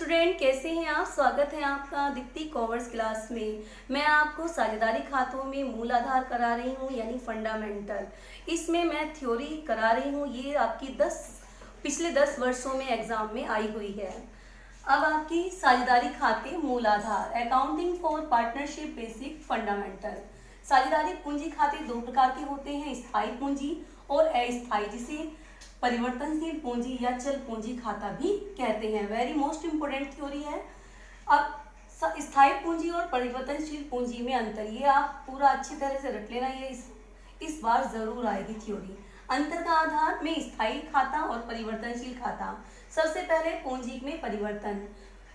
Student, कैसे हैं आप। स्वागत है आपका दीप्ति कॉमर्स क्लास में। मैं आपको साझेदारी खातों में मूल आधार करा रही हूँ, यानी फंडामेंटल। इसमें मैं थ्योरी करा रही हूँ। ये आपकी पिछले 10 वर्षों में एग्जाम में आई हुई है। अब आपकी साझेदारी खाते मूल आधार, accounting for partnership basic fundamental. साझेदारी पूंजी खाते दो प्रकार के होते हैं, स्थायी पूंजी और अस्थायी, जिसे परिवर्तनशील पूंजी या चल पूंजी खाता भी कहते हैं। वेरी मोस्ट इंपोर्टेंट थ्योरी है। अब स्थायी पूंजी और परिवर्तनशील पूंजी में अंतर, ये आप पूरा अच्छी तरह से रट लेना, ये इस बार जरूर आएगी थ्योरी। अंतर का आधार में स्थायी खाता और परिवर्तनशील खाता। सबसे पहले पूंजी में परिवर्तन।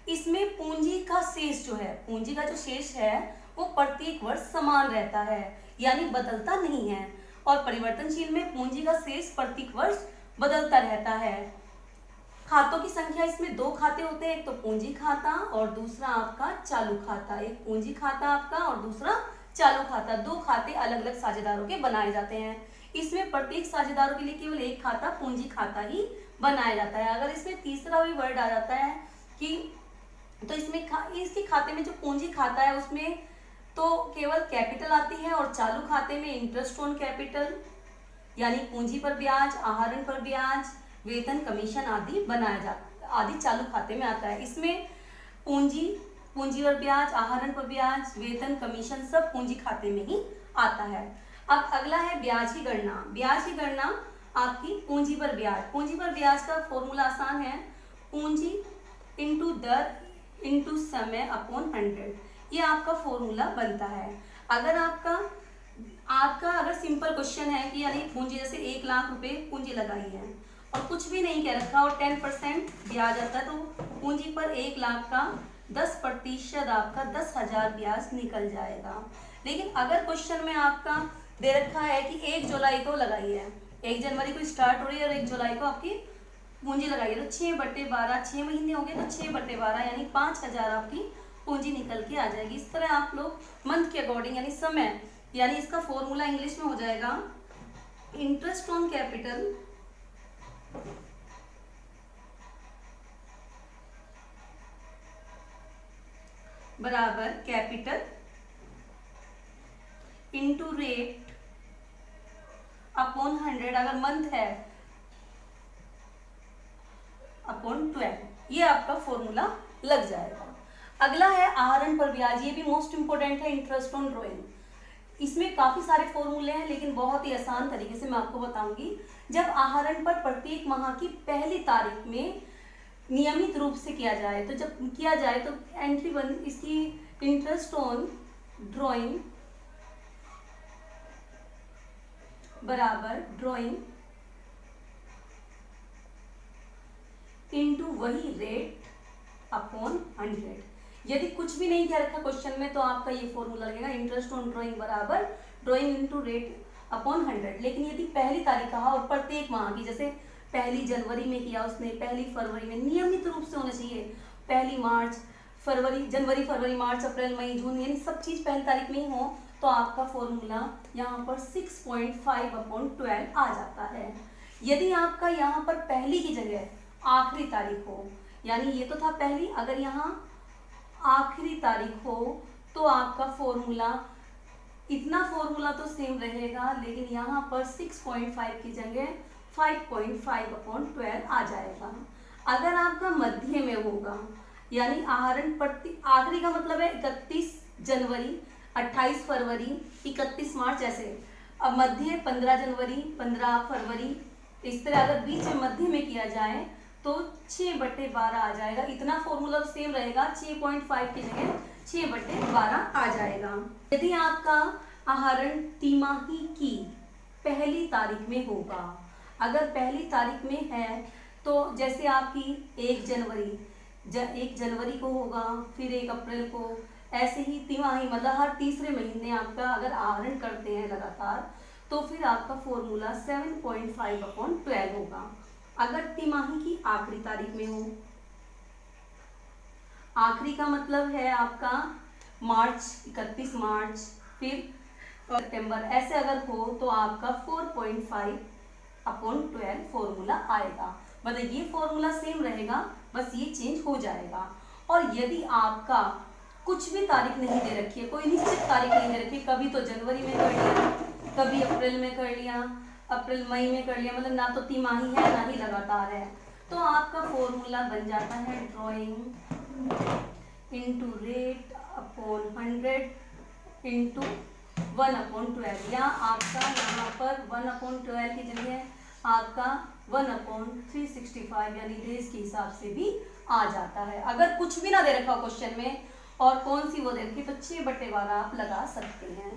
इसमें पूंजी का शेष जो है, पूंजी का जो शेष है वो प्रत्येक वर्ष समान रहता है, यानी बदलता नहीं है। और परिवर्तनशील में पूंजी का शेष प्रत्येक वर्ष बदलता रहता है। खातों की संख्या, इसमें दो खाते होते हैं, एक तो पूंजी खाता और दूसरा आपका चालू खाता। एक पूंजी खाता आपका और दूसरा चालू खाता। दो खाते अलग अलग साझेदारों के बनाए जाते हैं। इसमें प्रत्येक साझेदारों के लिए केवल एक खाता पूंजी खाता ही बनाया जाता है। अगर इसमें तीसरा भी वर्ड आ जाता है कि तो इसमें इसके खाते में जो पूंजी खाता है उसमें तो केवल कैपिटल आती है, और चालू खाते में इंटरेस्ट ऑन कैपिटल यानी पूंजी पर ब्याज, आहरण पर ब्याज, वेतन, कमीशन आदि बनाया जाता, आदि चालू खाते में आता है। इसमें पूंजी पर ब्याज, आहरण पर ब्याज, वेतन, कमीशन सब पूंजी खाते में ही आता है। अब अगला है ब्याज की गणना। ब्याज की गणना आपकी पूंजी पर ब्याज। पूंजी पर ब्याज का फॉर्मूला आसान है, पूंजी इंटू दर इंटू समय अपॉन 100। ये आपका फॉर्मूला बनता है। अगर आपका अगर सिंपल क्वेश्चन है कि यानी पूंजी, जैसे 1 लाख रुपए पूंजी लगाई है और कुछ भी नहीं कह रखा और 10% ब्याज आता है, तो पूंजी पर 1 लाख का 10% आपका 10,000 ब्याज निकल जाएगा। लेकिन अगर क्वेश्चन में आपका दे रखा है कि 1 जुलाई को लगाई है, 1 जनवरी को स्टार्ट हो रही है और 1 जुलाई को आपकी पूंजी लगाई है, तो 6/12, 6 महीने हो गए तो 6/12 यानी 5,000 आपकी पूंजी निकल के आ जाएगी। इस तरह आप लोग मंथ के अकॉर्डिंग यानी समय, यानी इसका फॉर्मूला इंग्लिश में हो जाएगा इंटरेस्ट ऑन कैपिटल बराबर कैपिटल इंटू रेट अपॉन 100, अगर मंथ है अपॉन 12। ये आपका फॉर्मूला लग जाएगा। अगला है आहरण पर ब्याज। ये भी मोस्ट इंपोर्टेंट है, इंटरेस्ट ऑन ड्रॉइंग। इसमें काफी सारे फॉर्मूले हैं, लेकिन बहुत ही आसान तरीके से मैं आपको बताऊंगी। जब आहरण पर प्रत्येक माह की पहली तारीख में नियमित रूप से किया जाए, तो जब किया जाए तो एंट्री बन इसकी इंटरेस्ट ऑन ड्रॉइंग बराबर ड्रॉइंग इनटू वही रेट अपॉन 100। यदि कुछ भी नहीं किया रखा क्वेश्चन में तो आपका ये फॉर्मूला लगेगा इंटरेस्ट ऑन ड्रॉइंग बराबर ड्रॉइंग इनटू रेट अपॉन 100। लेकिन यदि पहली तारीख कहा और प्रत्येक माह की, जैसे 1 जनवरी में किया उसने, 1 फरवरी में, नियमित रूप से होना चाहिए। 1 मार्च, जनवरी, फरवरी, मार्च, अप्रैल, मई, जून, यानी सब चीज पहली तारीख में ही हो, तो आपका फॉर्मूला यहाँ पर 6.5/12 आ जाता है। यदि आपका यहाँ पर पहली की जगह आखिरी तारीख हो, यानी ये तो था पहली, अगर यहाँ आखिरी तारीख हो तो आपका फॉर्मूला, इतना फॉर्मूला तो सेम रहेगा, लेकिन यहाँ पर 6.5 की जगह 5.5/12 आ जाएगा। अगर आपका मध्य में होगा, यानी आहरण आखिरी का मतलब है 31 जनवरी, 28 फरवरी, 31 मार्च, ऐसे। अब मध्य 15 जनवरी, 15 फरवरी, इस तरह अगर बीच में मध्य में किया जाए तो 6/12 आ जाएगा। इतना फॉर्मूला तो सेम रहेगा, 6.5 की जगह 6/12 आ जाएगा। यदि आपका आहरण तिमाही की पहली तारीख में होगा, अगर पहली तारीख में है तो जैसे आपकी 1 जनवरी को होगा, फिर 1 अप्रैल को, ऐसे ही तिमाही मतलब हर तीसरे महीने आपका अगर आहरण करते हैं लगातार, तो फिर आपका फॉर्मूला 7.5/12 होगा। अगर तिमाही की आखिरी तारीख में हो, आखिरी का मतलब है आपका मार्च, 31 मार्च, फिर सितंबर, ऐसे अगर हो तो आपका 4.5/12 फॉर्मूला आएगा। मतलब ये फॉर्मूला सेम रहेगा, बस ये चेंज हो जाएगा। और यदि आपका कुछ भी तारीख नहीं दे रखी है, कोई निश्चित तारीख नहीं दे रखी, कभी तो जनवरी में कर लिया, कभी अप्रैल में कर लिया, अप्रैल मई में कर लिया, मतलब ना तो तिमाही है ना ही लगातार है, तो आपका फॉर्मूला बन जाता है drawing into rate upon 100 into 1/12, या आपका यहाँ पर 1/12 की जगह आपका 1/365 यानी डेज के हिसाब से भी आ जाता है। अगर कुछ भी ना दे रखा हो क्वेश्चन में और कौन सी वो दे रखी तो 6/12 आप लगा सकते हैं।